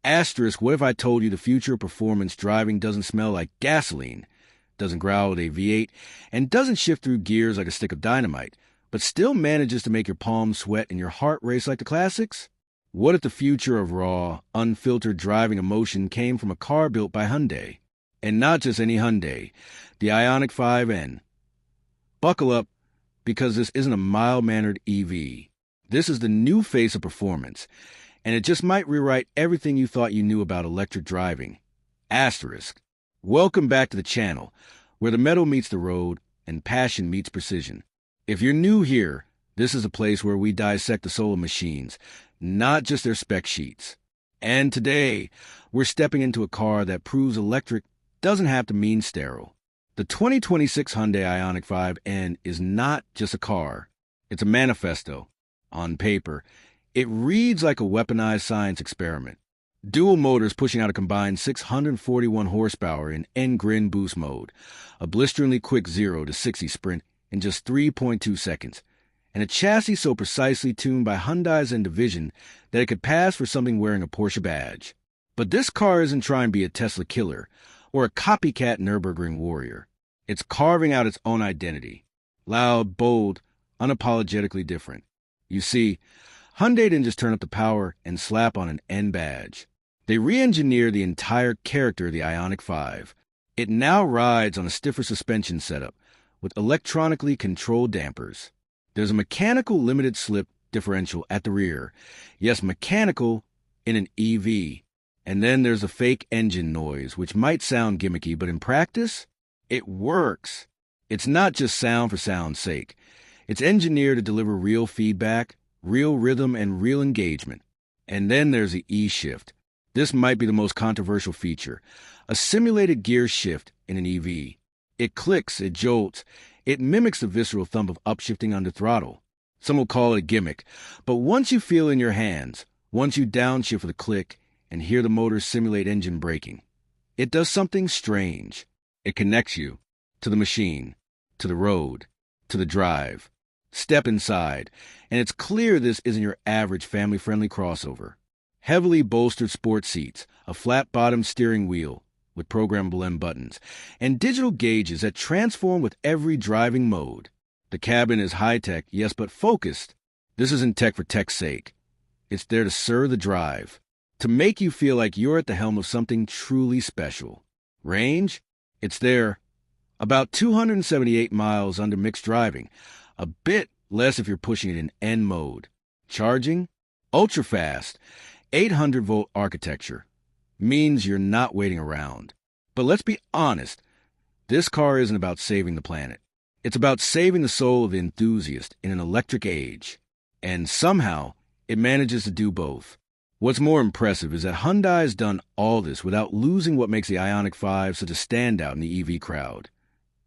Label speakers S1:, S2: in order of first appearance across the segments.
S1: Asterisk, what if I told you the future of performance driving doesn't smell like gasoline, doesn't growl at a V8, and doesn't shift through gears like a stick of dynamite, but still manages to make your palms sweat and your heart race like the classics? What if the future of raw, unfiltered driving emotion came from a car built by Hyundai? And not just any Hyundai, the Ioniq 5N. Buckle up, because this isn't a mild-mannered EV. This is the new face of performance, and it just might rewrite everything you thought you knew about electric driving. Asterisk. Welcome back to the channel, where the metal meets the road and passion meets precision. If you're new here, this is a place where we dissect the soul of machines, not just their spec sheets. And today, we're stepping into a car that proves electric doesn't have to mean sterile. The 2026 Hyundai Ioniq 5N is not just a car. It's a manifesto. On paper, it reads like a weaponized science experiment. Dual motors pushing out a combined 641 horsepower in N-Grin boost mode, a blisteringly quick 0 to 60 sprint in just 3.2 seconds, and a chassis so precisely tuned by Hyundai's N-Division that it could pass for something wearing a Porsche badge. But this car isn't trying to be a Tesla killer or a copycat Nürburgring warrior. It's carving out its own identity. Loud, bold, unapologetically different. You see, Hyundai didn't just turn up the power and slap on an N badge. They re-engineered the entire character of the Ioniq 5. It now rides on a stiffer suspension setup with electronically controlled dampers. There's a mechanical limited slip differential at the rear. Yes, mechanical in an EV. And then there's a fake engine noise, which might sound gimmicky, but in practice, it works. It's not just sound for sound's sake. It's engineered to deliver real feedback, real rhythm, and real engagement. And then there's the E-shift. This might be the most controversial feature. A simulated gear shift in an EV. It clicks, it jolts, it mimics the visceral thump of upshifting under throttle. Some will call it a gimmick, but once you feel it in your hands, once you downshift with a click and hear the motor simulate engine braking, it does something strange. It connects you to the machine, to the road, to the drive. Step inside, and it's clear this isn't your average family-friendly crossover. Heavily bolstered sports seats, a flat-bottomed steering wheel with programmable M buttons, and digital gauges that transform with every driving mode. The cabin is high-tech, yes, but focused. This isn't tech for tech's sake. It's there to serve the drive, to make you feel like you're at the helm of something truly special. Range? It's there. About 278 miles under mixed driving. A bit less if you're pushing it in N mode. Charging? Ultra fast. 800-volt architecture. Means you're not waiting around. But let's be honest. This car isn't about saving the planet. It's about saving the soul of the enthusiast in an electric age. And somehow, it manages to do both. What's more impressive is that Hyundai has done all this without losing what makes the Ioniq 5 such a standout in the EV crowd.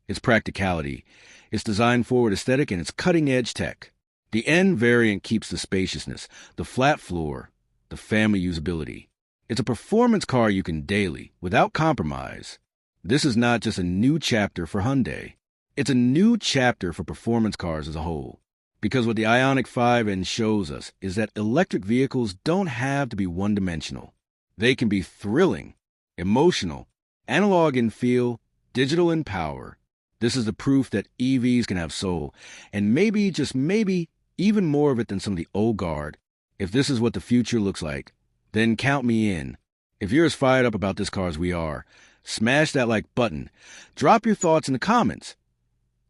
S1: Its practicality, its design-forward aesthetic, and its cutting-edge tech. The N variant keeps the spaciousness, the flat floor, the family usability. It's a performance car you can daily, without compromise. This is not just a new chapter for Hyundai. It's a new chapter for performance cars as a whole. Because what the Ioniq 5N shows us is that electric vehicles don't have to be one-dimensional. They can be thrilling, emotional, analog in feel, digital in power. This is the proof that EVs can have soul, and maybe, just maybe, even more of it than some of the old guard. If this is what the future looks like, then count me in. If you're as fired up about this car as we are, smash that like button. Drop your thoughts in the comments.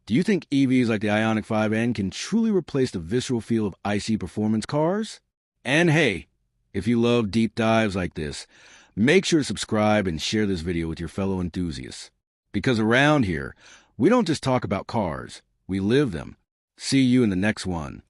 S1: Do you think EVs like the Ioniq 5N can truly replace the visceral feel of icy performance cars? And hey, if you love deep dives like this, make sure to subscribe and share this video with your fellow enthusiasts. Because around here, we don't just talk about cars, we live them. See you in the next one.